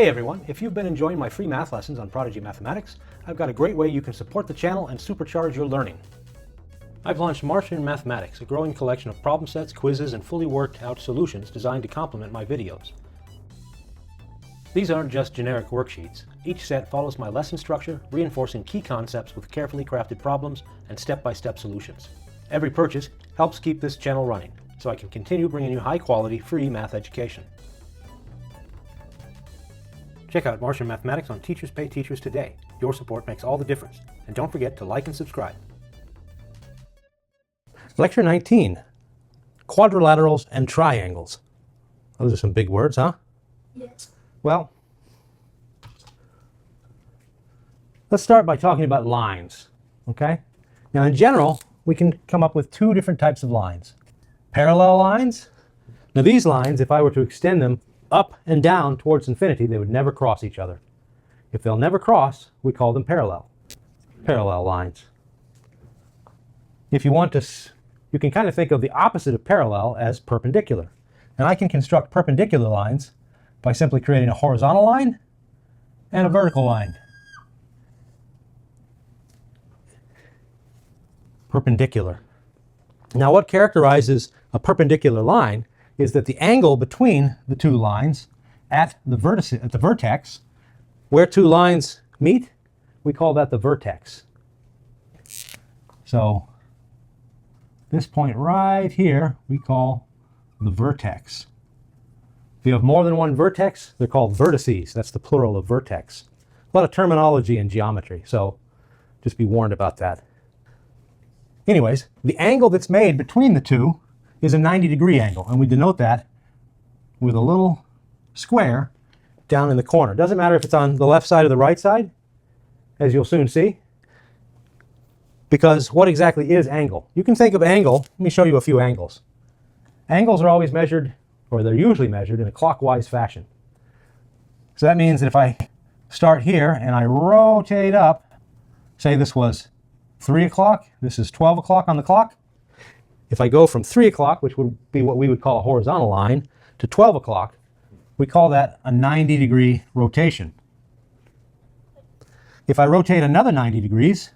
Hey everyone, if you've been enjoying my free math lessons on Prodigy Mathematics, I've got a great way you can support the channel and supercharge your learning. I've launched Martian Mathematics, a growing collection of problem sets, quizzes, and fully worked out solutions designed to complement my videos. These aren't just generic worksheets. Each set follows my lesson structure, reinforcing key concepts with carefully crafted problems and step-by-step solutions. Every purchase helps keep this channel running, so I can continue bringing you high-quality, free math education. Check out Martian Mathematics on Teachers Pay Teachers today. Your support makes all the difference. And don't forget to like and subscribe. Lecture 19, Quadrilaterals and Triangles. Those are some big words, huh? Yes. Well, let's start by talking about lines, okay? Now in general, we can come up with two different types of lines. Parallel lines. Now these lines, if I were to extend them up and down towards infinity, they would never cross each other. If they'll never cross, we call them parallel lines. If you want to, you can kind of think of the opposite of parallel as perpendicular. And I can construct perpendicular lines by simply creating a horizontal line and a vertical line. Perpendicular. Now what characterizes a perpendicular line is that the angle between the two lines at the vertex, where two lines meet, we call that the vertex. So this point right here we call the vertex. If you have more than one vertex, they're called vertices. That's the plural of vertex. A lot of terminology in geometry, so just be warned about that. Anyways, the angle that's made between the two is a 90-degree angle, and we denote that with a little square down in the corner. Doesn't matter if it's on the left side or the right side, as you'll soon see, because what exactly is angle? You can think of angle, let me show you a few angles. Angles are always measured, or they're usually measured, in a clockwise fashion. So that means that if I start here and I rotate up, say this was 3 o'clock, this is 12 o'clock on the clock. If I go from 3 o'clock, which would be what we would call a horizontal line, to 12 o'clock, we call that a 90-degree rotation. If I rotate another 90 degrees,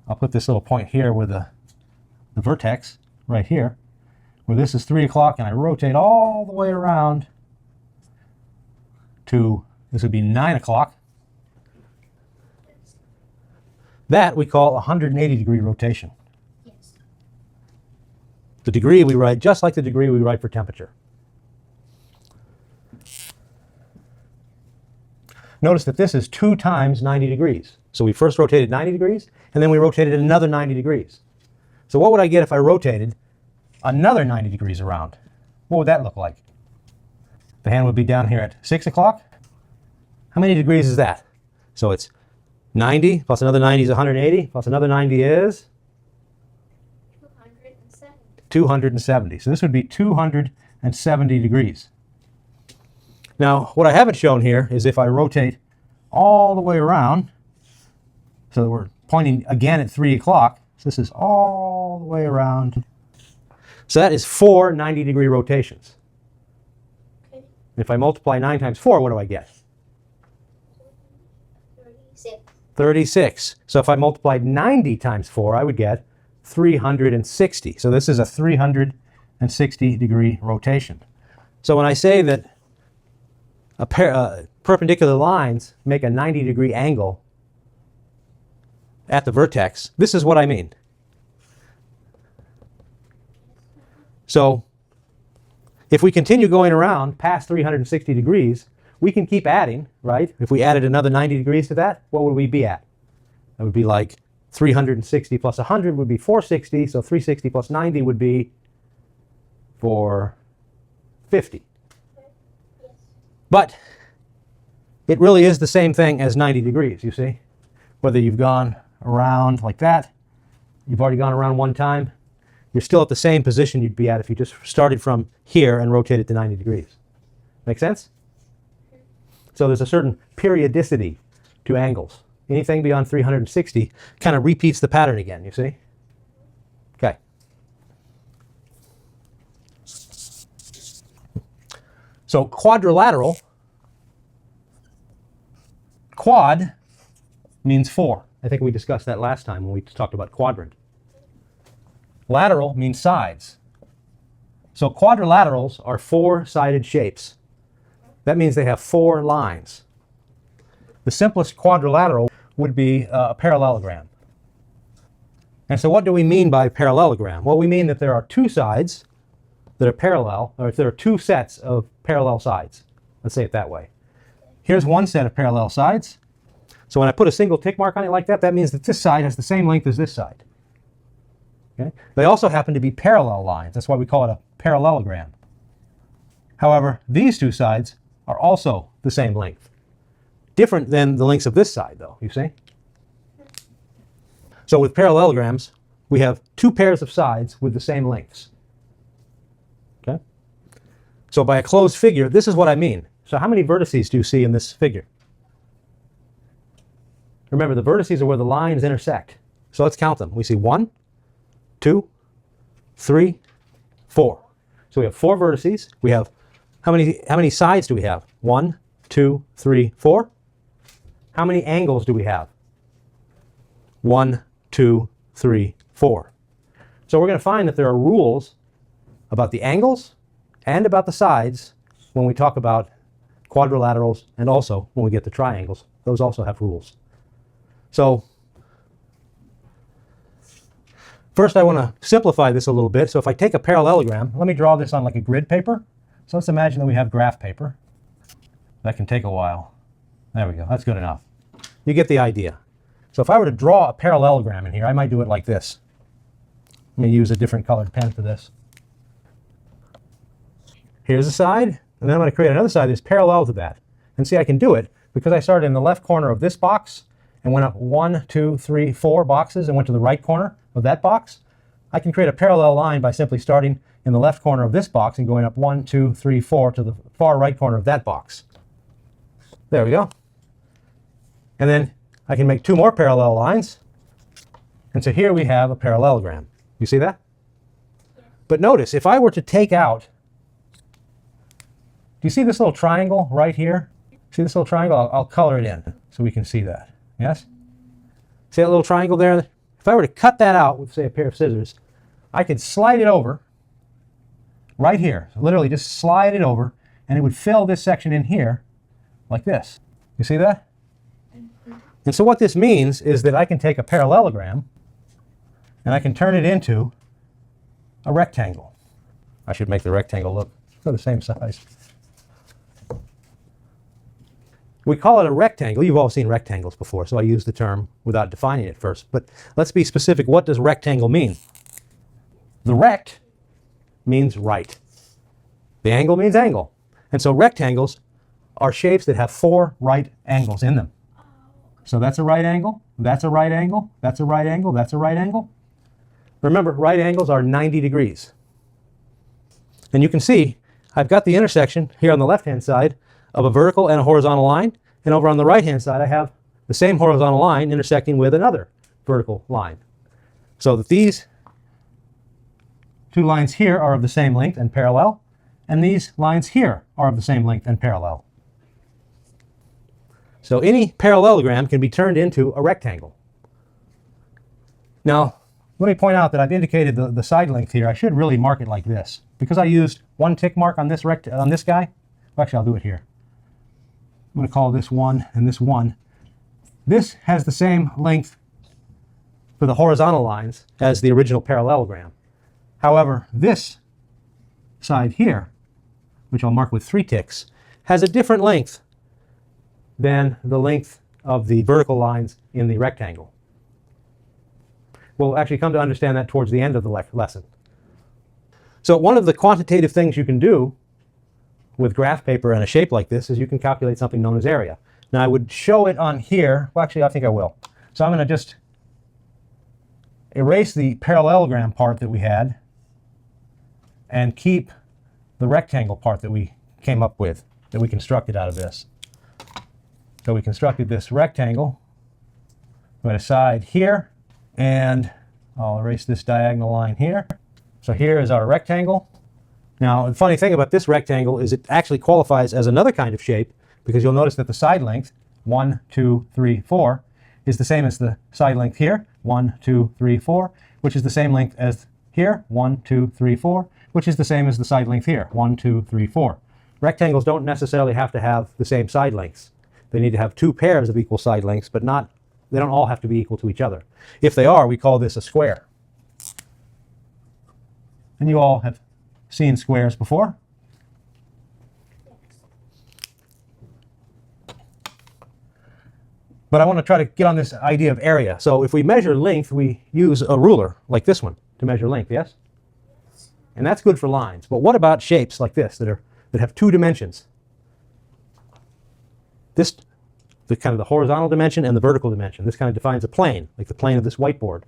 I'll put this little point here where the vertex, right here, where this is 3 o'clock, and I rotate all the way around to, this would be 9 o'clock. That we call a 180-degree rotation. The degree we write just like the degree we write for temperature. Notice that this is 2 times 90 degrees. So we first rotated 90 degrees, and then we rotated another 90 degrees. So what would I get if I rotated another 90 degrees around? What would that look like? The hand would be down here at 6 o'clock. How many degrees is that? So it's 90 plus another 90 is 180, plus another 90 is 270. So this would be 270 degrees. Now, what I haven't shown here is if I rotate all the way around, so that we're pointing again at 3 o'clock, so this is all the way around. So that is 4 90-degree rotations. Okay. If I multiply 9 times 4, what do I get? 36. So if I multiplied 90 times 4, I would get 360. So this is a 360-degree rotation. So when I say that perpendicular lines make a 90-degree angle at the vertex, this is what I mean. So if we continue going around past 360 degrees, we can keep adding, right? If we added another 90 degrees to that, what would we be at? That would be like 360 plus 100 would be 460, so 360 plus 90 would be 450. But it really is the same thing as 90 degrees, you see? Whether you've gone around like that, you've already gone around one time, you're still at the same position you'd be at if you just started from here and rotated to 90 degrees. Make sense? So there's a certain periodicity to angles. Anything beyond 360 kind of repeats the pattern again, you see? Okay. So quadrilateral quad means 4. I think we discussed that last time when we talked about quadrant. Lateral means sides. So quadrilaterals are 4-sided shapes. That means they have 4 lines. The simplest quadrilateral would be a parallelogram. And so what do we mean by parallelogram? Well, we mean that there are 2 sides that are parallel, or if there are 2 sets of parallel sides. Let's say it that way. Here's one set of parallel sides. So when I put a single tick mark on it like that, that means that this side has the same length as this side. Okay? They also happen to be parallel lines. That's why we call it a parallelogram. However, these 2 sides are also the same length. Different than the lengths of this side, though, you see? So with parallelograms, we have 2 pairs of sides with the same lengths. Okay? So by a closed figure, this is what I mean. So how many vertices do you see in this figure? Remember, the vertices are where the lines intersect. So let's count them. We see 1, 2, 3, 4. So we have 4 vertices. We have, how many sides do we have? 1, 2, 3, 4. How many angles do we have? 1, 2, 3, 4. So we're going to find that there are rules about the angles and about the sides when we talk about quadrilaterals, and also when we get to triangles. Those also have rules. So first I want to simplify this a little bit. So if I take a parallelogram, let me draw this on like a grid paper. So let's imagine that we have graph paper. That can take a while. There we go. That's good enough. You get the idea. So if I were to draw a parallelogram in here, I might do it like this. Let me use a different colored pen for this. Here's a side, and then I'm going to create another side that's parallel to that. And see, I can do it because I started in the left corner of this box and went up 1, 2, 3, 4 boxes and went to the right corner of that box. I can create a parallel line by simply starting in the left corner of this box and going up 1, 2, 3, 4 to the far right corner of that box. There we go. And then I can make 2 more parallel lines. And so here we have a parallelogram. You see that? But notice, if I were to take out, do you see this little triangle right here? See this little triangle? I'll color it in so we can see that. Yes? See that little triangle there? If I were to cut that out with, say, a pair of scissors, I could slide it over right here. So literally just slide it over, and it would fill this section in here like this. You see that? And so what this means is that I can take a parallelogram and I can turn it into a rectangle. I should make the rectangle look the same size. We call it a rectangle. You've all seen rectangles before, so I use the term without defining it first. But let's be specific. What does rectangle mean? The rect means right. The angle means angle. And so rectangles are shapes that have 4 right angles in them. So that's a right angle, that's a right angle, that's a right angle, that's a right angle. Remember, right angles are 90 degrees. And you can see I've got the intersection here on the left-hand side of a vertical and a horizontal line. And over on the right-hand side, I have the same horizontal line intersecting with another vertical line. So that these 2 lines here are of the same length and parallel, and these lines here are of the same length and parallel. So any parallelogram can be turned into a rectangle. Now, let me point out that I've indicated the side length here. I should really mark it like this. Because I used 1 tick mark on this guy, well, actually I'll do it here. I'm going to call this 1 and this 1. This has the same length for the horizontal lines as the original parallelogram. However, this side here, which I'll mark with 3 ticks, has a different length than the length of the vertical lines in the rectangle. We'll actually come to understand that towards the end of the lesson. So one of the quantitative things you can do with graph paper and a shape like this is you can calculate something known as area. Now I would show it on here. Well, actually, I think I will. So I'm going to just erase the parallelogram part that we had and keep the rectangle part that we came up with, that we constructed out of this. So we constructed this rectangle. Put a side here, and I'll erase this diagonal line here. So here is our rectangle. Now, the funny thing about this rectangle is it actually qualifies as another kind of shape, because you'll notice that the side length 1, 2, 3, 4, is the same as the side length here, 1, 2, 3, 4, which is the same length as here, 1, 2, 3, 4, which is the same as the side length here, 1, 2, 3, 4. Rectangles don't necessarily have to have the same side lengths. They need to have two pairs of equal side lengths, but they don't all have to be equal to each other. If they are, we call this a square. And you all have seen squares before. But I want to try to get on this idea of area. So if we measure length, we use a ruler like this one to measure length, yes? And that's good for lines. But what about shapes like this that have two dimensions? The kind of the horizontal dimension and the vertical dimension. This kind of defines a plane, like the plane of this whiteboard.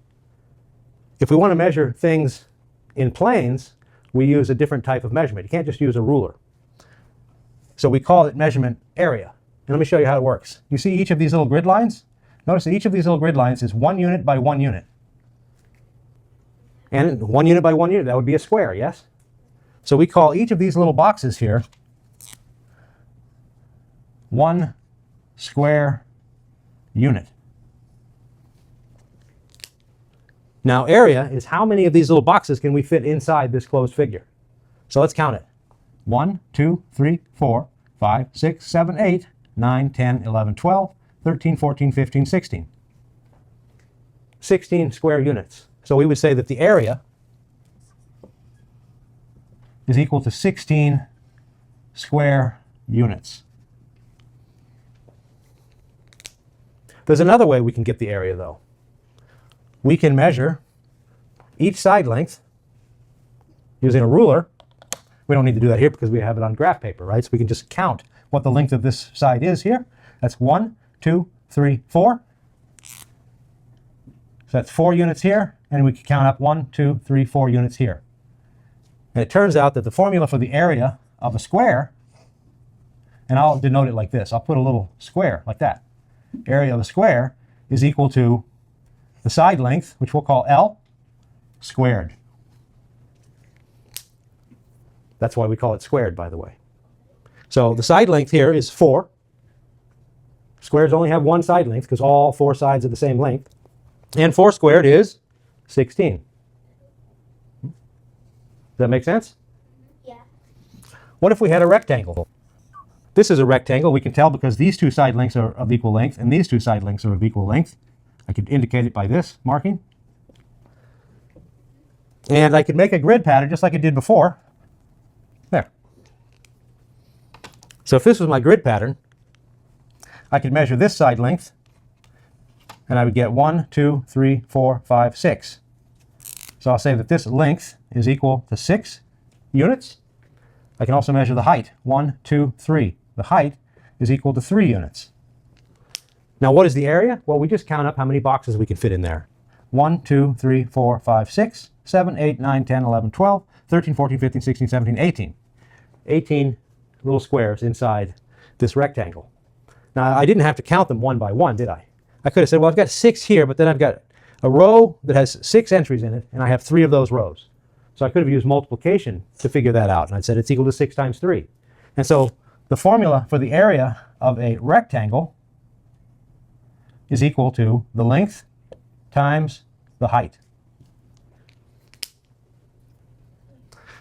If we want to measure things in planes, we use a different type of measurement. You can't just use a ruler. So we call it measurement area. And let me show you how it works. You see each of these little grid lines? Notice that each of these little grid lines is 1 unit by 1 unit. And 1 unit by 1 unit, that would be a square, yes? So we call each of these little boxes here 1 square unit. Now area is how many of these little boxes can we fit inside this closed figure. So let's count it. 1, 2, 3, 4, 5, 6, 7, 8, 9, 10, 11, 12, 13, 14, 15, 16. 16 square units. So we would say that the area is equal to 16 square units. There's another way we can get the area, though. We can measure each side length using a ruler. We don't need to do that here because we have it on graph paper, right? So we can just count what the length of this side is here. That's 1, 2, 3, 4. So that's 4 units here, and we can count up 1, 2, 3, 4 units here. And it turns out that the formula for the area of a square, and I'll denote it like this. I'll put a little square like that. Area of a square is equal to the side length, which we'll call L, squared. That's why we call it squared, by the way. So the side length here is 4. Squares only have one side length because all 4 sides are the same length. And 4 squared is 16. Does that make sense? Yeah. What if we had a rectangle? This is a rectangle. We can tell because these two side lengths are of equal length and these two side lengths are of equal length. I could indicate it by this marking. And I could make a grid pattern just like I did before. There. So if this was my grid pattern, I could measure this side length and I would get 1, 2, 3, 4, 5, 6. So I'll say that this length is equal to 6 units. I can also measure the height, 1, 2, 3. The height is equal to 3 units. Now what is the area? Well, we just count up how many boxes we can fit in there. 1, 2, 3, 4, 5, 6, 7, 8, 9, 10, 11, 12, 13, 14, 15, 16, 17, 18. 18 little squares inside this rectangle. Now I didn't have to count them one by one, did I? I could have said, well, I've got 6 here, but then I've got a row that has 6 entries in it, and I have 3 of those rows. So I could have used multiplication to figure that out. And I said it's equal to 6 times 3. And so the formula for the area of a rectangle is equal to the length times the height.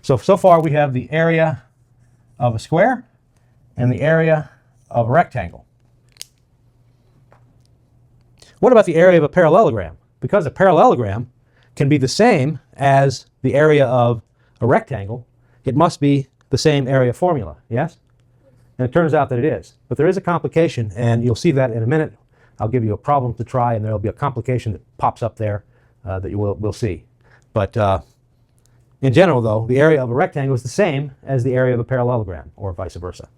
So far we have the area of a square and the area of a rectangle. What about the area of a parallelogram? Because a parallelogram can be the same as the area of a rectangle, it must be the same area formula, yes? And it turns out that it is. But there is a complication, and you'll see that in a minute. I'll give you a problem to try, and there'll be a complication that pops up there that you will see. But in general, though, the area of a rectangle is the same as the area of a parallelogram, or vice versa.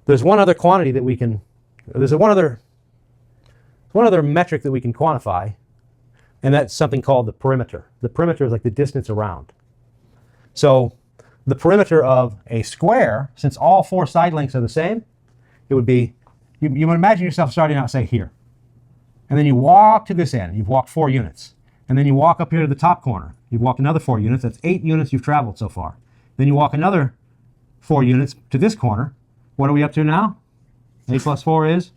There's one other quantity that we can, there's one other metric that we can quantify, and that's something called the perimeter. The perimeter is like the distance around. So the perimeter of a square, since all 4 side lengths are the same, it would be, you would imagine yourself starting out, say, here. And then you walk to this end. You've walked 4 units. And then you walk up here to the top corner. You've walked another 4 units. That's 8 units you've traveled so far. Then you walk another 4 units to this corner. What are we up to now? 8 plus 4 is?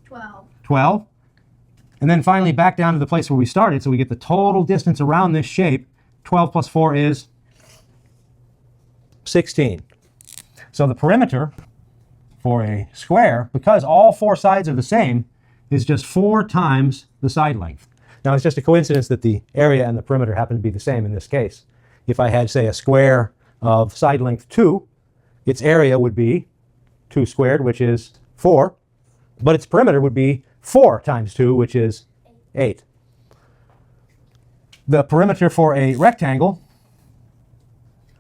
12. 12. And then finally back down to the place where we started, so we get the total distance around this shape. 12 plus 4 is 16. So the perimeter for a square, because all four sides are the same, is just 4 times the side length. Now it's just a coincidence that the area and the perimeter happen to be the same in this case. If I had, say, a square of side length 2, its area would be 2 squared, which is 4, but its perimeter would be 4 times 2, which is 8. The perimeter for a rectangle,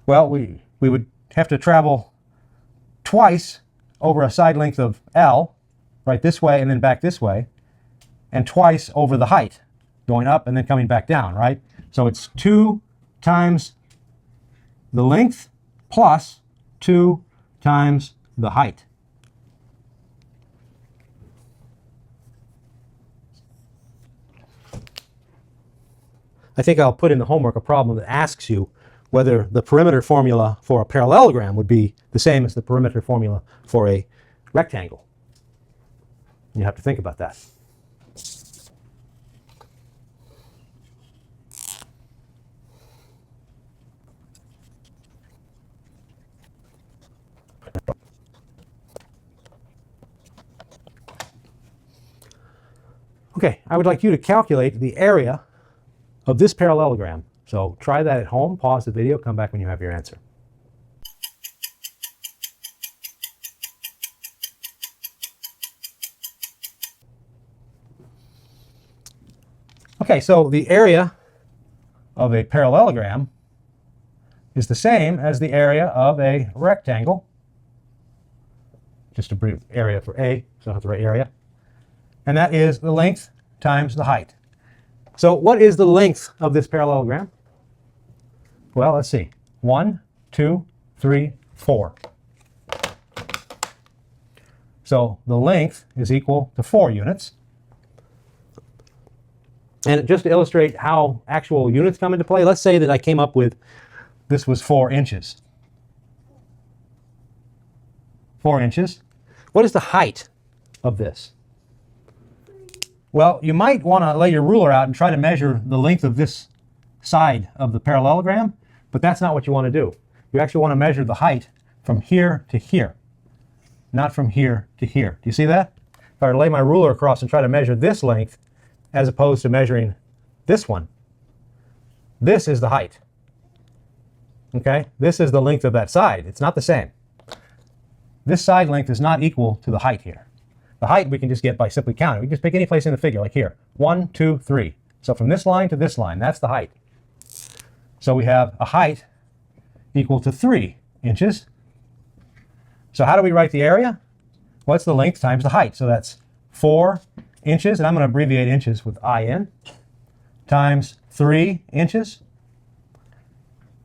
well, we would have to travel twice over a side length of L, right this way and then back this way, and twice over the height, going up and then coming back down, right? So it's 2 times the length plus 2 times the height. I think I'll put in the homework a problem that asks you whether the perimeter formula for a parallelogram would be the same as the perimeter formula for a rectangle. You have to think about that. Okay, I would like you to calculate the area of this parallelogram. So try that at home, pause the video, come back when you have your answer. Okay, so the area of a parallelogram is the same as the area of a rectangle. Just a brief area for A, so I have the right area. And that is the length times the height. So what is the length of this parallelogram? Well, let's see. 1, 2, 3, 4. So the length is equal to 4 units. And just to illustrate how actual units come into play, let's say that I came up with this was 4 inches. 4 inches. What is the height of this? Well, you might want to lay your ruler out and try to measure the length of this side of the parallelogram, but that's not what you want to do. You actually want to measure the height from here to here, not from here to here. Do you see that? If I were to lay my ruler across and try to measure this length as opposed to measuring this one, this is the height. Okay? This is the length of that side. It's not the same. This side length is not equal to the height here. The height we can just get by simply counting. We can just pick any place in the figure, like here. 1, 2, 3. So from this line to this line, that's the height. So we have a height equal to 3 inches. So how do we write the area? Well, it's the length times the height. So that's 4 inches, and I'm going to abbreviate inches with IN, times 3 inches.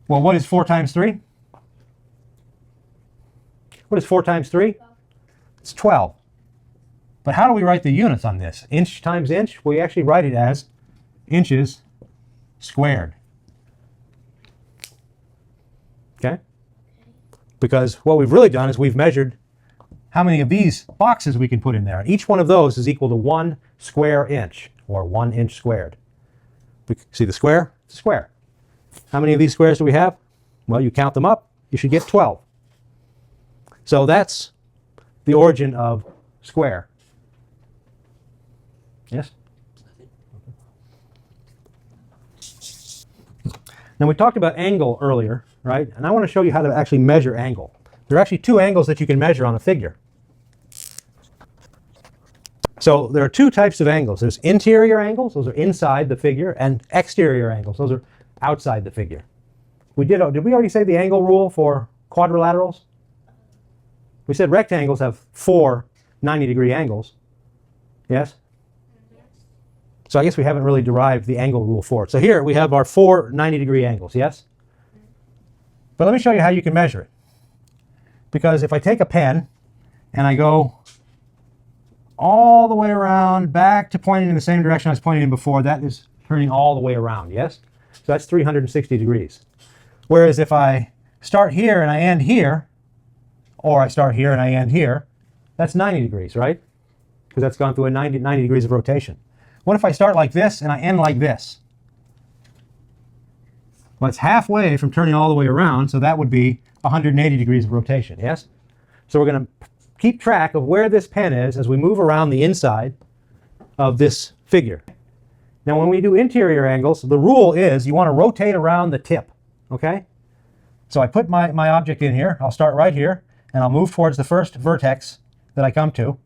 Well, what is 4 times 3? What is 4 times 3? It's 12. But how do we write the units on this? Inch times inch? We actually write it as inches squared. Okay? Because what we've really done is we've measured how many of these boxes we can put in there. And each one of those is equal to 1 square inch, or 1 inch squared. See the square? It's a square. How many of these squares do we have? Well, you count them up, you should get 12. So that's the origin of square. Yes? Now we talked about angle earlier, right? And I want to show you how to actually measure angle. There are actually 2 angles that you can measure on a figure. So there are 2 types of angles. There's interior angles, those are inside the figure, and exterior angles, those are outside the figure. Did we already say the angle rule for quadrilaterals? We said rectangles have 4 90-degree angles. Yes? So I guess we haven't really derived the angle rule for it. So here we have our 4 90-degree angles, yes? But let me show you how you can measure it. Because if I take a pen and I go all the way around, back to pointing in the same direction I was pointing in before, that is turning all the way around, yes? So that's 360 degrees. Whereas if I start here and I end here, or I start here and I end here, That's 90 degrees, right? Because that's gone through a 90 degrees of rotation. What if I start like this and I end like this? Well, it's halfway from turning all the way around, so that would be 180 degrees of rotation, yes? So we're going to keep track of where this pen is as we move around the inside of this figure. Now, when we do interior angles, the rule is you want to rotate around the tip, okay? So I put my object in here. I'll start right here, and I'll move towards the first vertex that I come to,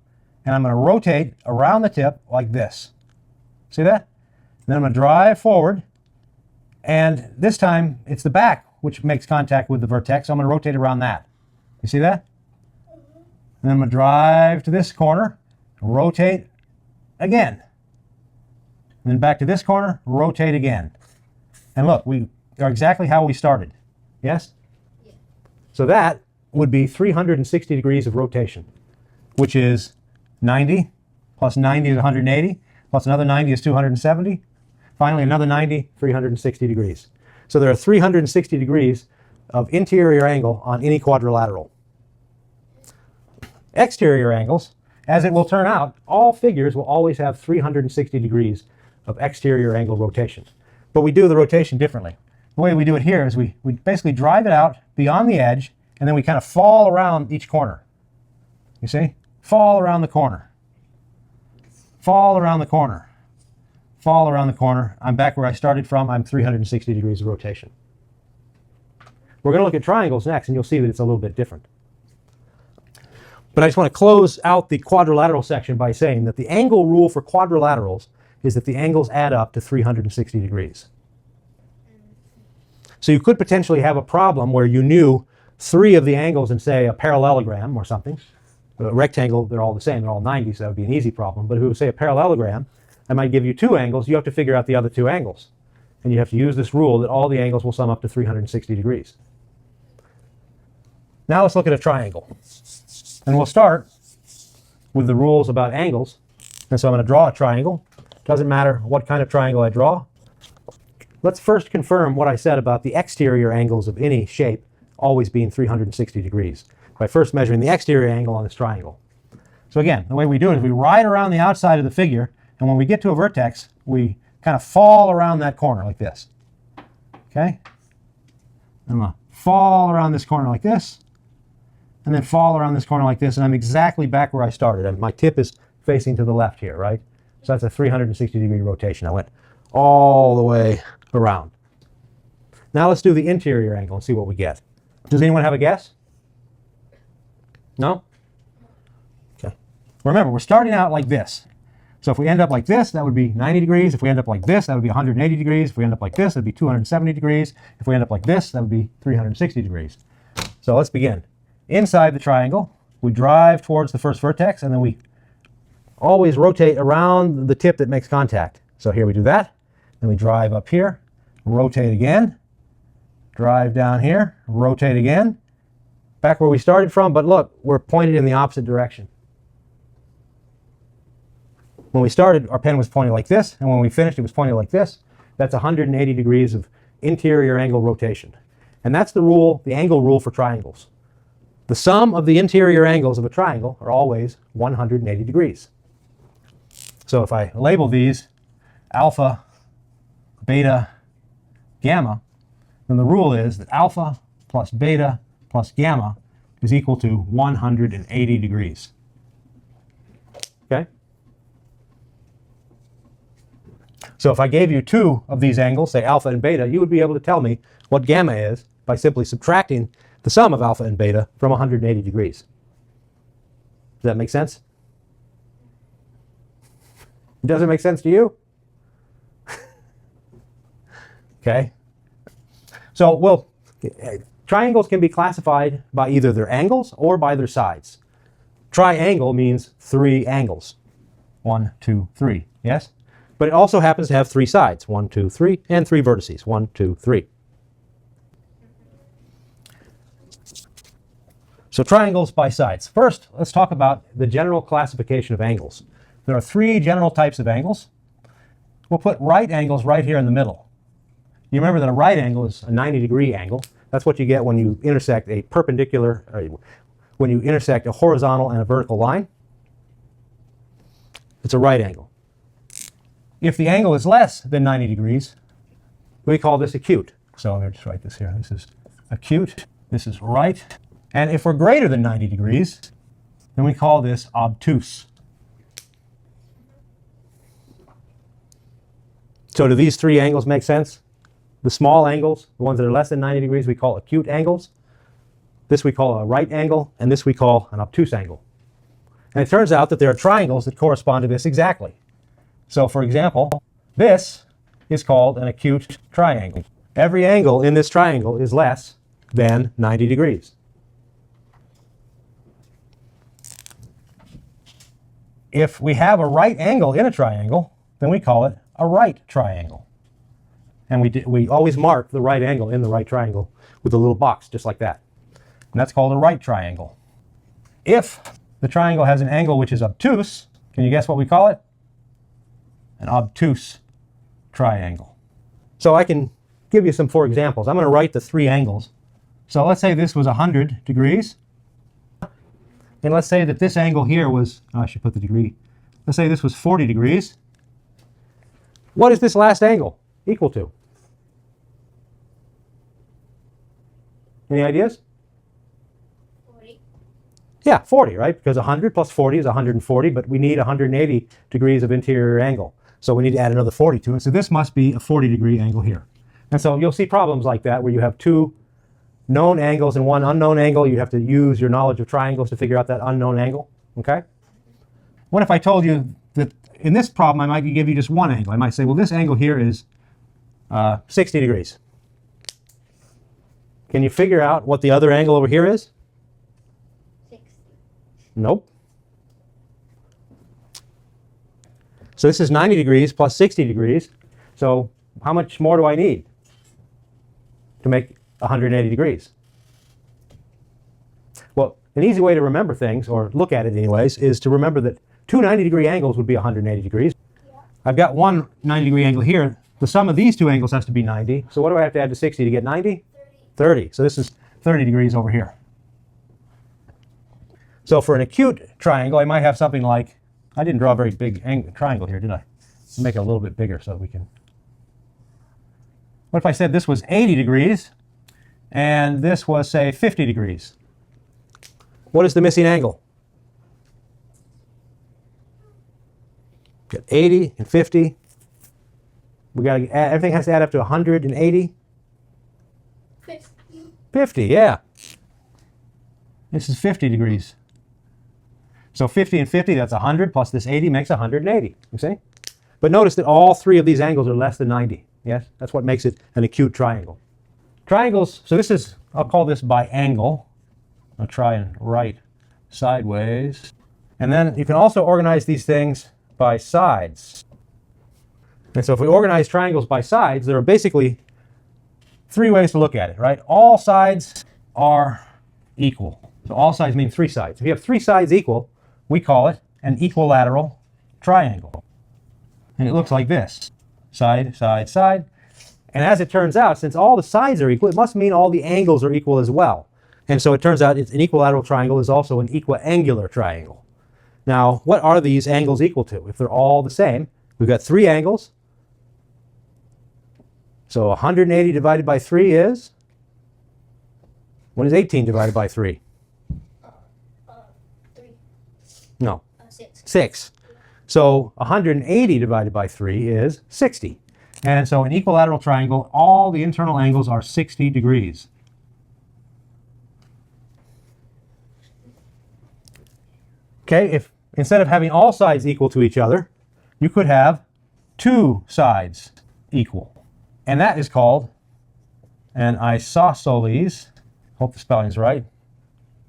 and I'm going to rotate around the tip like this. See that? And then I'm going to drive forward, and this time it's the back which makes contact with the vertex, so I'm going to rotate around that. You see that? And then I'm going to drive to this corner, rotate again. And then back to this corner, rotate again. And look, we are exactly how we started. Yes? Yeah. So that would be 360 degrees of rotation, which is 90 plus 90 is 180, plus another 90 is 270. Finally, another 90, 360 degrees. So there are 360 degrees of interior angle on any quadrilateral. Exterior angles, as it will turn out, all figures will always have 360 degrees of exterior angle rotation. But we do the rotation differently. The way we do it here is we basically drive it out beyond the edge, and then we kind of fall around each corner. You see? Fall around the corner. Fall around the corner. Fall around the corner. I'm back where I started from. I'm 360 degrees of rotation. We're going to look at triangles next, and you'll see that it's a little bit different. But I just want to close out the quadrilateral section by saying that the angle rule for quadrilaterals is that the angles add up to 360 degrees. So you could potentially have a problem where you knew 3 of the angles in, say, a parallelogram or something. A rectangle, they're all the same, they're all 90, so that would be an easy problem. But if it was, say, a parallelogram, I might give you 2 angles, you have to figure out the other 2 angles. And you have to use this rule that all the angles will sum up to 360 degrees. Now let's look at a triangle. And we'll start with the rules about angles. And so I'm going to draw a triangle. Doesn't matter what kind of triangle I draw. Let's first confirm what I said about the exterior angles of any shape always being 360 degrees by first measuring the exterior angle on this triangle. So again, the way we do it is we ride around the outside of the figure, and when we get to a vertex, we kind of fall around that corner like this. Okay? I'm going to fall around this corner like this, and then fall around this corner like this, and I'm exactly back where I started. And my tip is facing to the left here, right? So that's a 360 degree rotation. I went all the way around. Now let's do the interior angle and see what we get. Does anyone have a guess? No? Okay. Remember, we're starting out like this. So if we end up like this, that would be 90 degrees. If we end up like this, that would be 180 degrees. If we end up like this, that would be 270 degrees. If we end up like this, that would be 360 degrees. So let's begin. Inside the triangle, we drive towards the first vertex, and then we always rotate around the tip that makes contact. So here we do that. Then we drive up here, rotate again, drive down here, rotate again, back where we started from, but look, we're pointed in the opposite direction. When we started, our pen was pointing like this, and when we finished, it was pointing like this. That's 180 degrees of interior angle rotation. And that's the rule, the angle rule for triangles. The sum of the interior angles of a triangle are always 180 degrees. So if I label these alpha, beta, gamma, then the rule is that alpha plus beta plus gamma is equal to 180 degrees. Okay? So if I gave you 2 of these angles, say alpha and beta, you would be able to tell me what gamma is by simply subtracting the sum of alpha and beta from 180 degrees. Does that make sense? Does it make sense to you? Okay. So, triangles can be classified by either their angles or by their sides. Triangle means 3 angles. 1, 2, 3. Yes? But it also happens to have 3 sides. 1, 2, 3, and 3 vertices. 1, 2, 3. So triangles by sides. First, let's talk about the general classification of angles. There are 3 general types of angles. We'll put right angles right here in the middle. You remember that a right angle is a 90-degree angle. That's what you get when you intersect a perpendicular, when you intersect a horizontal and a vertical line. It's a right angle. If the angle is less than 90 degrees, we call this acute. So let me just write this here. This is acute. This is right. And if we're greater than 90 degrees, then we call this obtuse. So do these three angles make sense? The small angles, the ones that are less than 90 degrees, we call acute angles. This we call a right angle, and this we call an obtuse angle. And it turns out that there are triangles that correspond to this exactly. So for example, this is called an acute triangle. Every angle in this triangle is less than 90 degrees. If we have a right angle in a triangle, then we call it a right triangle. And we always mark the right angle in the right triangle with a little box just like that. And that's called a right triangle. If the triangle has an angle which is obtuse, can you guess what we call it? An obtuse triangle. So I can give you some for examples. I'm going to write the three angles. So let's say this was 100 degrees. And let's say that this angle here was, I should put the degree. Let's say this was 40 degrees. What is this last angle equal to? Any ideas? 40. Yeah, 40, right? Because 100 plus 40 is 140, but we need 180 degrees of interior angle. So we need to add another 40 to it. So this must be a 40-degree angle here. And so you'll see problems like that where you have two known angles and one unknown angle. You have to use your knowledge of triangles to figure out that unknown angle. Okay? What if I told you that in this problem I might give you just one angle? I might say, well, this angle here is 60 degrees. Can you figure out what the other angle over here is? 60. Nope. So this is 90 degrees plus 60 degrees. So how much more do I need to make 180 degrees? Well, an easy way to remember things, or look at it anyways, is to remember that two 90-degree angles would be 180 degrees. Yeah. I've got one 90-degree angle here. The sum of these two angles has to be 90. So what do I have to add to 60 to get 90? 30. So this is 30 degrees over here. So for an acute triangle, I might have something like, I didn't draw a very big triangle here, did I? I'll make it a little bit bigger so that we can. What if I said this was 80 degrees and this was, say, 50 degrees? What is the missing angle? Got 80 and 50. We got to add, everything has to add up to 180. 50, yeah. This is 50 degrees. So 50 and 50, that's 100, plus this 80 makes 180, you see? But notice that all three of these angles are less than 90, yes? That's what makes it an acute triangle. Triangles, so this is, I'll call this by angle. I'll try and write sideways. And then you can also organize these things by sides. And so if we organize triangles by sides, there are basically three ways to look at it, right? All sides are equal. So all sides mean three sides. If you have three sides equal, we call it an equilateral triangle. And it looks like this. Side, side, side. And as it turns out, since all the sides are equal, it must mean all the angles are equal as well. And so it turns out an equilateral triangle is also an equiangular triangle. Now, what are these angles equal to? If they're all the same, we've got three angles. So 180 divided by 3 is? What is 18 divided by 3? 3. No. 6. 6. So 180 divided by 3 is 60. And so an equilateral triangle, all the internal angles are 60 degrees. Okay, if instead of having all sides equal to each other, you could have two sides equal. And that is called an isosceles, hope the spelling is right,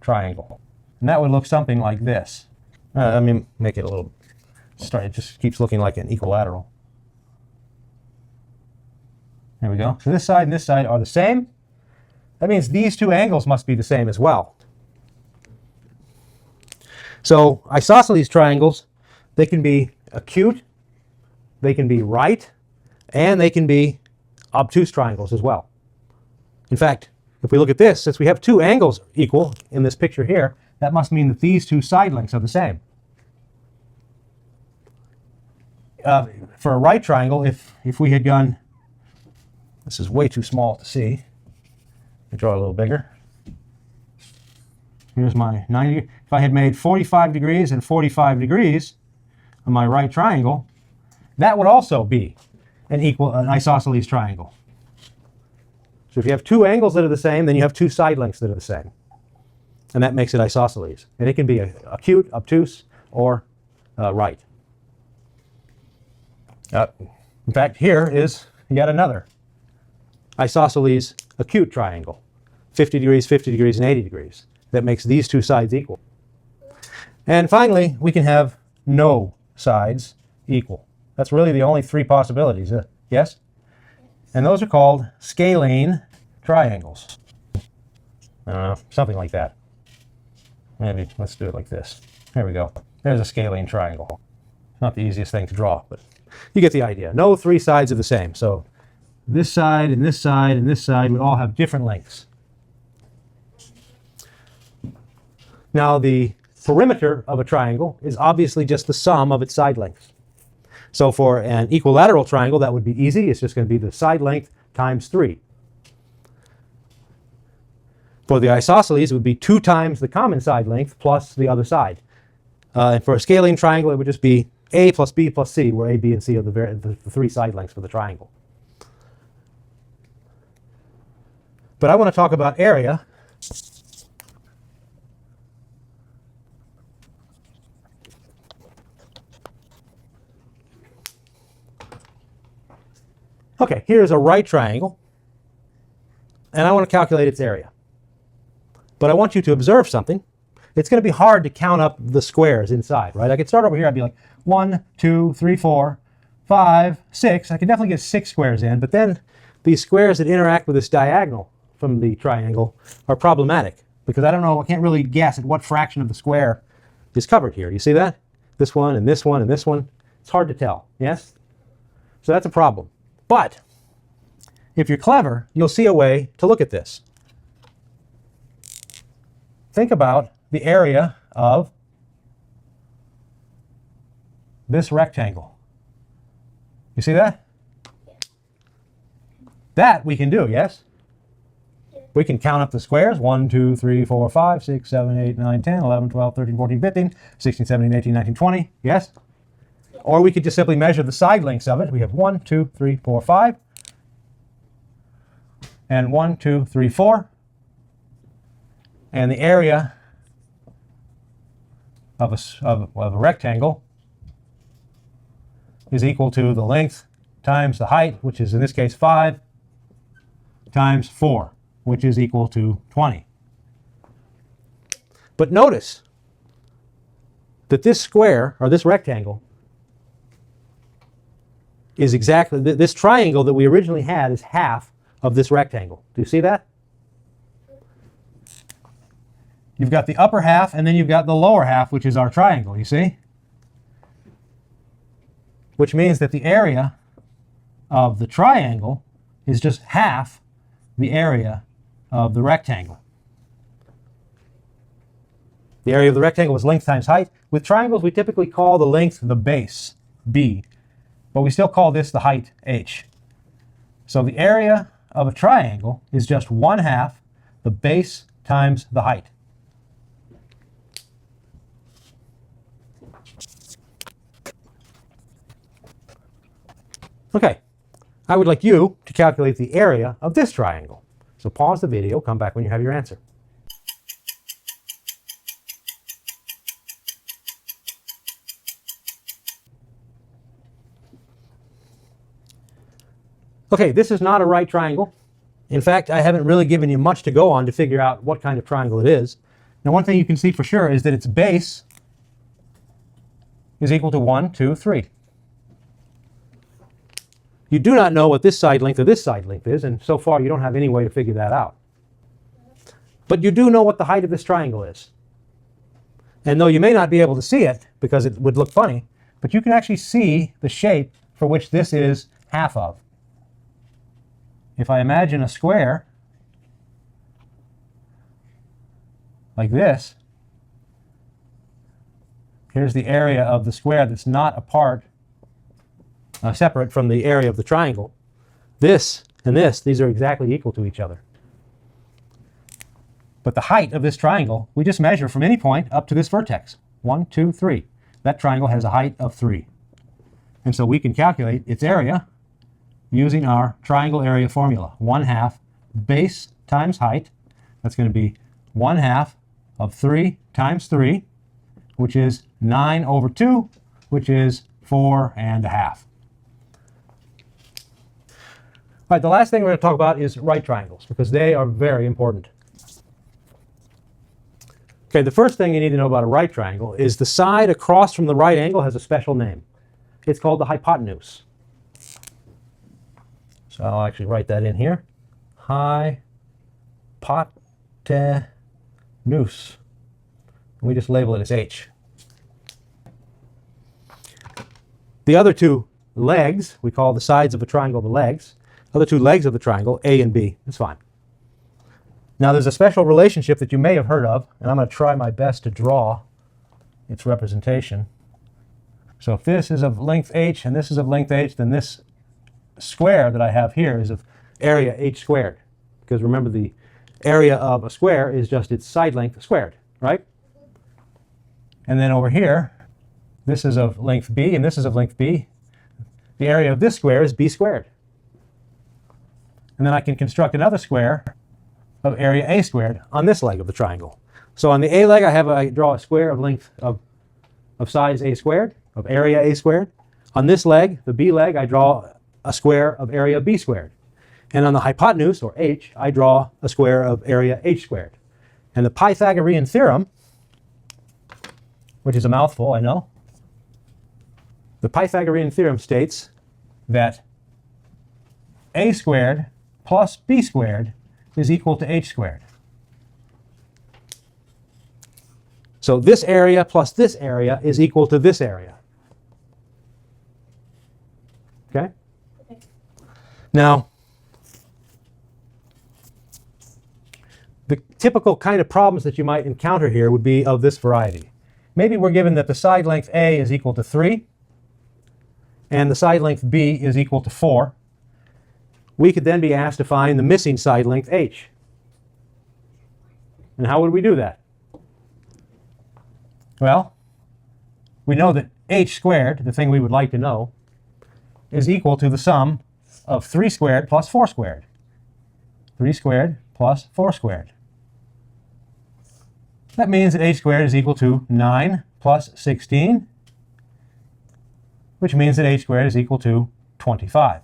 triangle. And that would look something like this. Let me make it a little, it just keeps looking like an equilateral. There we go. So this side and this side are the same. That means these two angles must be the same as well. So isosceles triangles, they can be acute, they can be right, and they can be obtuse triangles as well. In fact, if we look at this, since we have two angles equal in this picture here, that must mean that these two side lengths are the same. For a right triangle, if we had gone, this is way too small to see. Let me draw it a little bigger. Here's my 90. If I had made 45 degrees and 45 degrees on my right triangle, that would also be an isosceles triangle. So if you have two angles that are the same, then you have two side lengths that are the same. And that makes it isosceles. And it can be acute, obtuse, or right. In fact, here is yet another isosceles acute triangle. 50 degrees, and 80 degrees. That makes these two sides equal. And finally, we can have no sides equal. That's really the only three possibilities. Yes? And those are called scalene triangles. I don't know, something like that. Maybe let's do it like this. There we go. There's a scalene triangle. Not the easiest thing to draw, but you get the idea. No three sides are the same. So this side and this side and this side would all have different lengths. Now the perimeter of a triangle is obviously just the sum of its side lengths. So for an equilateral triangle, that would be easy. It's just going to be the side length times 3. For the isosceles, it would be 2 times the common side length plus the other side. And for a scalene triangle, it would just be A plus B plus C, where A, B, and C are the 3 side lengths for the triangle. But I want to talk about area. Okay, here's a right triangle, and I want to calculate its area. But I want you to observe something. It's going to be hard to count up the squares inside, right? I could start over here. I'd be like 1, 2, 3, 4, 5, 6. I could definitely get 6 squares in, but then these squares that interact with this diagonal from the triangle are problematic because I don't know, I can't really guess at what fraction of the square is covered here. You see that? This one and this one and this one. It's hard to tell, yes? So that's a problem. But if you're clever, you'll see a way to look at this. Think about the area of this rectangle. You see that? That we can do, yes? We can count up the squares. 1, 2, 3, 4, 5, 6, 7, 8, 9, 10, 11, 12, 13, 14, 15, 16, 17, 18, 19, 20. Yes? Or we could just simply measure the side lengths of it. We have 1, 2, 3, 4, 5. And 1, 2, 3, 4. And the area of a rectangle is equal to the length times the height, which is in this case 5, times 4, which is equal to 20. But notice that this square, or this rectangle, is exactly, this triangle that we originally had is half of this rectangle. Do you see that? You've got the upper half, and then you've got the lower half, which is our triangle, you see? Which means that the area of the triangle is just half the area of the rectangle. The area of the rectangle is length times height. With triangles, we typically call the length the base, B, but we still call this the height, H. So the area of a triangle is just 1/2 the base times the height. Okay, I would like you to calculate the area of this triangle. So pause the video, come back when you have your answer. Okay, this is not a right triangle. In fact, I haven't really given you much to go on to figure out what kind of triangle it is. Now, one thing you can see for sure is that its base is equal to 1, 2, 3. You do not know what this side length or this side length is, and so far you don't have any way to figure that out. But you do know what the height of this triangle is. And though you may not be able to see it, because it would look funny, but you can actually see the shape for which this is half of. If I imagine a square like this, Here's the area of the square that's not separate from the area of the triangle. This and this, these are exactly equal to each other. But the height of this triangle, we just measure from any point up to this vertex. 1, 2, 3. That triangle has a height of 3. And so we can calculate its area using our triangle area formula. 1/2 base times height. That's going to be 1/2 of 3 times 3, which is 9 over 2, which is 4.5. All right, the last thing we're going to talk about is right triangles, because they are very important. Okay, the first thing you need to know about a right triangle is the side across from the right angle has a special name. It's called the hypotenuse. So I'll actually write that in here. Hypotenuse. We just label it as H. The other two legs, we call the sides of a triangle the legs. Other two legs of the triangle, A and B. That's fine. Now there's a special relationship that you may have heard of, and I'm going to try my best to draw its representation. So if this is of length h and this is of length h, then this square that I have here is of area h squared. Because remember, the area of a square is just its side length squared, right? And then over here, this is of length b and this is of length b. The area of this square is b squared. And then I can construct another square of area a squared on this leg of the triangle. So on the a leg, I draw a square of length of size a squared, of area a squared. On this leg, the b leg, I draw a square of area b squared. And on the hypotenuse, or h, I draw a square of area h squared. And the Pythagorean Theorem, which is a mouthful, I know. The Pythagorean Theorem states that a squared plus b squared is equal to h squared. So this area plus this area is equal to this area. Okay? Now, the typical kind of problems that you might encounter here would be of this variety. Maybe we're given that the side length A is equal to 3 and the side length B is equal to 4. We could then be asked to find the missing side length h. And how would we do that? Well, we know that h squared, the thing we would like to know, is equal to the sum of 3 squared plus 4 squared. 3 squared plus 4 squared. That means that h squared is equal to 9 plus 16, which means that h squared is equal to 25.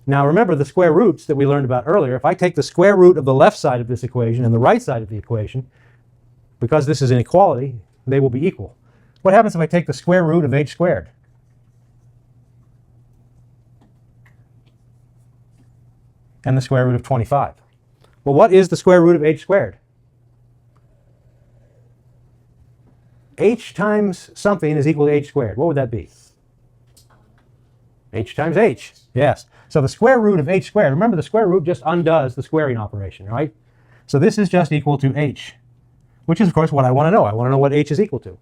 Now remember the square roots that we learned about earlier. If I take the square root of the left side of this equation and the right side of the equation, because this is an equality, they will be equal. What happens if I take the square root of h squared? And the square root of 25. Well, what is the square root of h squared? H times something is equal to h squared. What would that be? H times h. Yes. So the square root of h squared, remember the square root just undoes the squaring operation, right? So this is just equal to h, which is of course what I want to know. I want to know what h is equal to.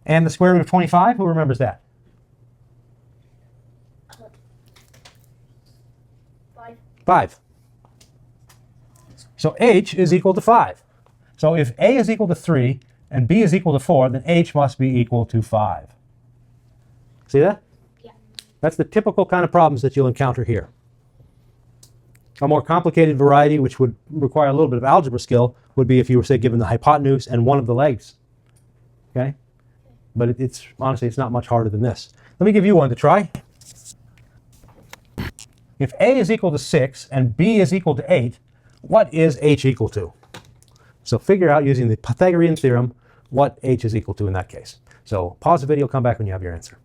And the square root of 25, who remembers that? 5. So h is equal to 5. So if a is equal to 3 and b is equal to 4, then h must be equal to 5. See that? Yeah. That's the typical kind of problems that you'll encounter here. A more complicated variety, which would require a little bit of algebra skill, would be if you were, say, given the hypotenuse and one of the legs. Okay? But it's honestly, it's not much harder than this. Let me give you one to try. If a is equal to 6 and b is equal to 8, what is h equal to? So figure out using the Pythagorean theorem what h is equal to in that case. So pause the video, come back when you have your answer.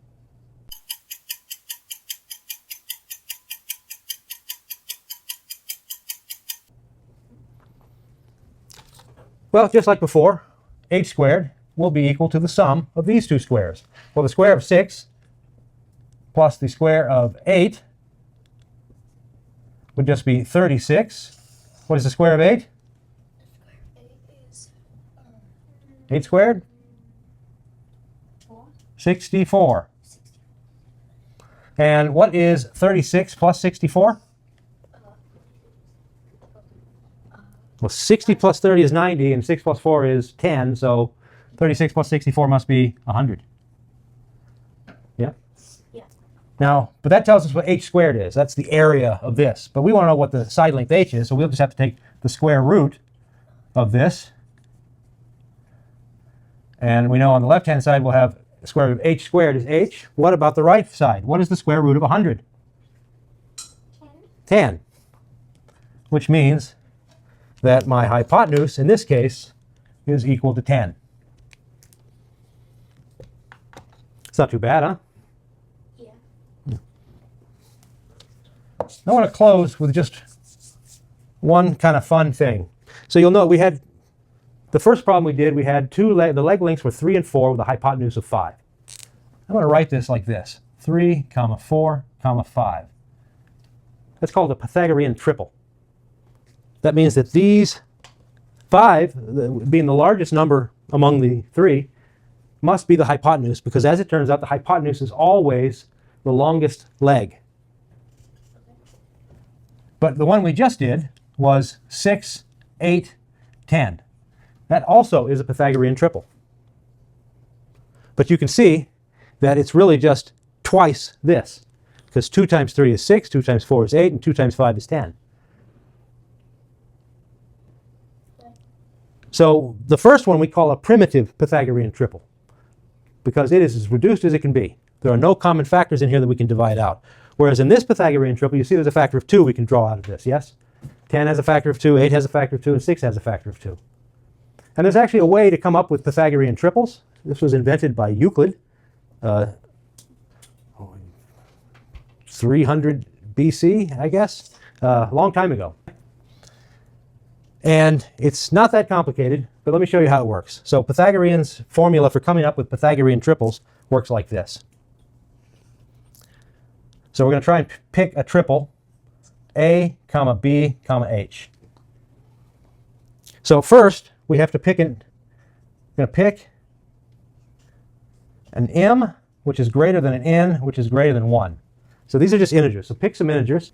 Well, just like before, h squared will be equal to the sum of these two squares. Well, the square of 6 plus the square of 8 would just be 36. What is the square of 8? 8 squared? 4. 64. And what is 36 plus 64? Well, 60 plus 30 is 90, and 6 plus 4 is 10, so 36 plus 64 must be 100. Yeah? Yeah. Now, but that tells us what h squared is. That's the area of this. But we want to know what the side length h is, so we'll just have to take the square root of this. And we know on the left-hand side we'll have the square root of h squared is h. What about the right side? What is the square root of 100? 10. Which means that my hypotenuse, in this case, is equal to 10. It's not too bad, huh? Yeah. I want to close with just one kind of fun thing. So you'll note we had, the first problem we did, we had the leg lengths were 3 and 4 with a hypotenuse of 5. I'm going to write this like this. 3, 4, 5. That's called a Pythagorean triple. That means that these 5, being the largest number among the 3, must be the hypotenuse, because as it turns out, the hypotenuse is always the longest leg. But the one we just did was 6, 8, 10. That also is a Pythagorean triple. But you can see that it's really just twice this, because 2 times 3 is 6, 2 times 4 is 8, and 2 times 5 is 10. So the first one we call a primitive Pythagorean triple, because it is as reduced as it can be. There are no common factors in here that we can divide out. Whereas in this Pythagorean triple, you see there's a factor of 2 we can draw out of this, yes? 10 has a factor of 2, 8 has a factor of 2, and 6 has a factor of 2. And there's actually a way to come up with Pythagorean triples. This was invented by Euclid, 300 BC, I guess, a long time ago. And it's not that complicated, but let me show you how it works. So Pythagorean's formula for coming up with Pythagorean triples works like this. So we're going to try and pick a triple, A, B, H. So first, we have to pick we're going to pick an m, which is greater than an n, which is greater than 1. So these are just integers. So pick some integers.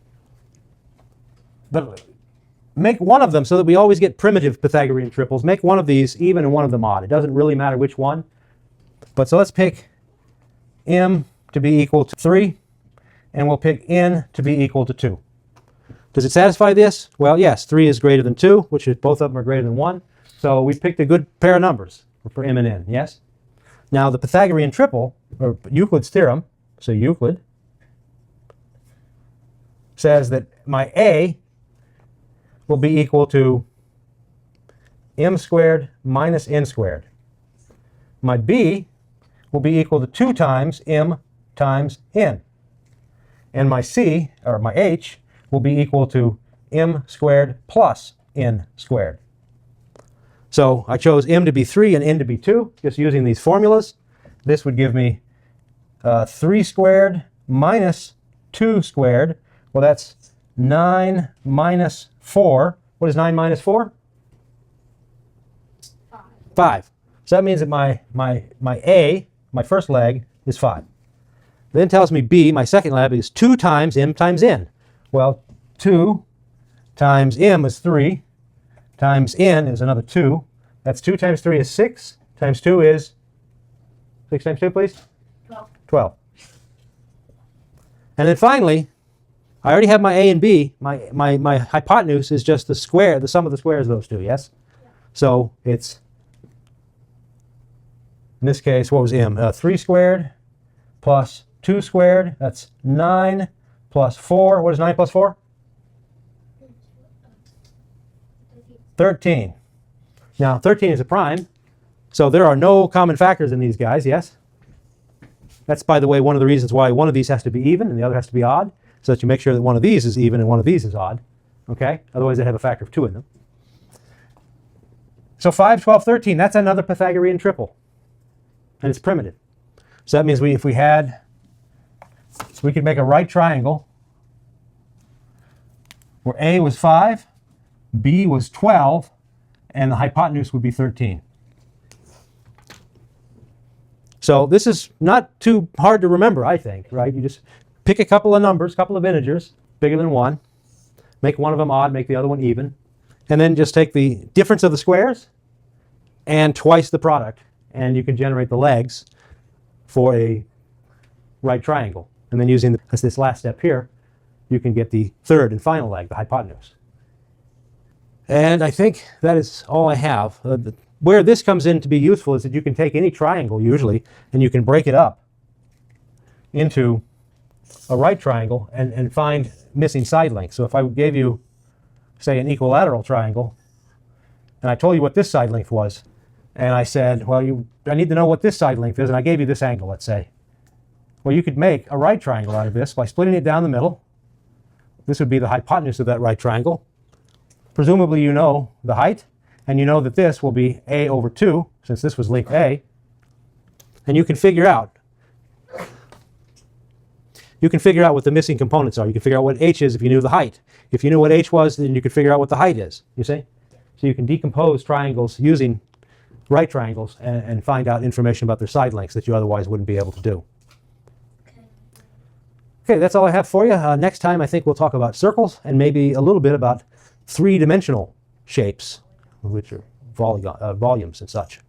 But make one of them so that we always get primitive Pythagorean triples. Make one of these even and one of them odd. It doesn't really matter which one. But so let's pick m to be equal to 3, and we'll pick n to be equal to 2. Does it satisfy this? Well, yes, 3 is greater than 2, which is both of them are greater than 1. So we picked a good pair of numbers for m and n, yes? Now the Pythagorean triple, or Euclid's theorem, so Euclid, says that my a will be equal to m squared minus n squared. My b will be equal to 2 times m times n. And my c, or my h, will be equal to m squared plus n squared. So I chose m to be 3 and n to be 2, just using these formulas. This would give me 3 squared minus 2 squared. Well, that's 9 minus 4. What is 9 minus 4? 5. 5. So that means that my A, my first leg, is 5. Then tells me B, my second leg, is 2 times m times n. Well, 2 times m is 3, times n is another 2. That's 2 times 3 is 6, times 2 is 6 times 2, please? 12. 12. And then finally, I already have my a and b. My hypotenuse is just the square, the sum of the squares of those two, yes? Yeah. So it's, in this case, what was m? 3 squared plus 2 squared. That's 9 plus 4. What is 9 plus 4? 13. Now, 13 is a prime, so there are no common factors in these guys, yes? That's, by the way, one of the reasons why one of these has to be even and the other has to be odd, so that you make sure that one of these is even and one of these is odd. Okay? Otherwise, they have a factor of 2 in them. So 5, 12, 13, that's another Pythagorean triple. And it's primitive. So that means we could make a right triangle where A was 5, B was 12, and the hypotenuse would be 13. So this is not too hard to remember, I think, right? You just pick a couple of numbers, couple of integers, bigger than 1. Make one of them odd, make the other one even. And then just take the difference of the squares and twice the product. And you can generate the legs for a right triangle. And then using this last step here, you can get the third and final leg, the hypotenuse. And I think that is all I have. Where this comes in to be useful is that you can take any triangle usually and you can break it up into a right triangle and find missing side lengths. So if I gave you, say, an equilateral triangle, and I told you what this side length was, and I said, well, I need to know what this side length is, and I gave you this angle, let's say. Well, you could make a right triangle out of this by splitting it down the middle. This would be the hypotenuse of that right triangle. Presumably you know the height, and you know that this will be a over 2, since this was length A. And you can figure out what the missing components are. You can figure out what h is if you knew the height. If you knew what h was, then you could figure out what the height is, you see? So you can decompose triangles using right triangles and find out information about their side lengths that you otherwise wouldn't be able to do. Okay, that's all I have for you. Next time I think we'll talk about circles and maybe a little bit about three-dimensional shapes, which are volumes and such.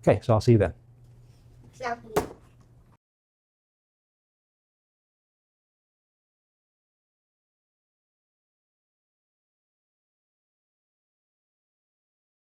Okay, so I'll see you then. Sounds good.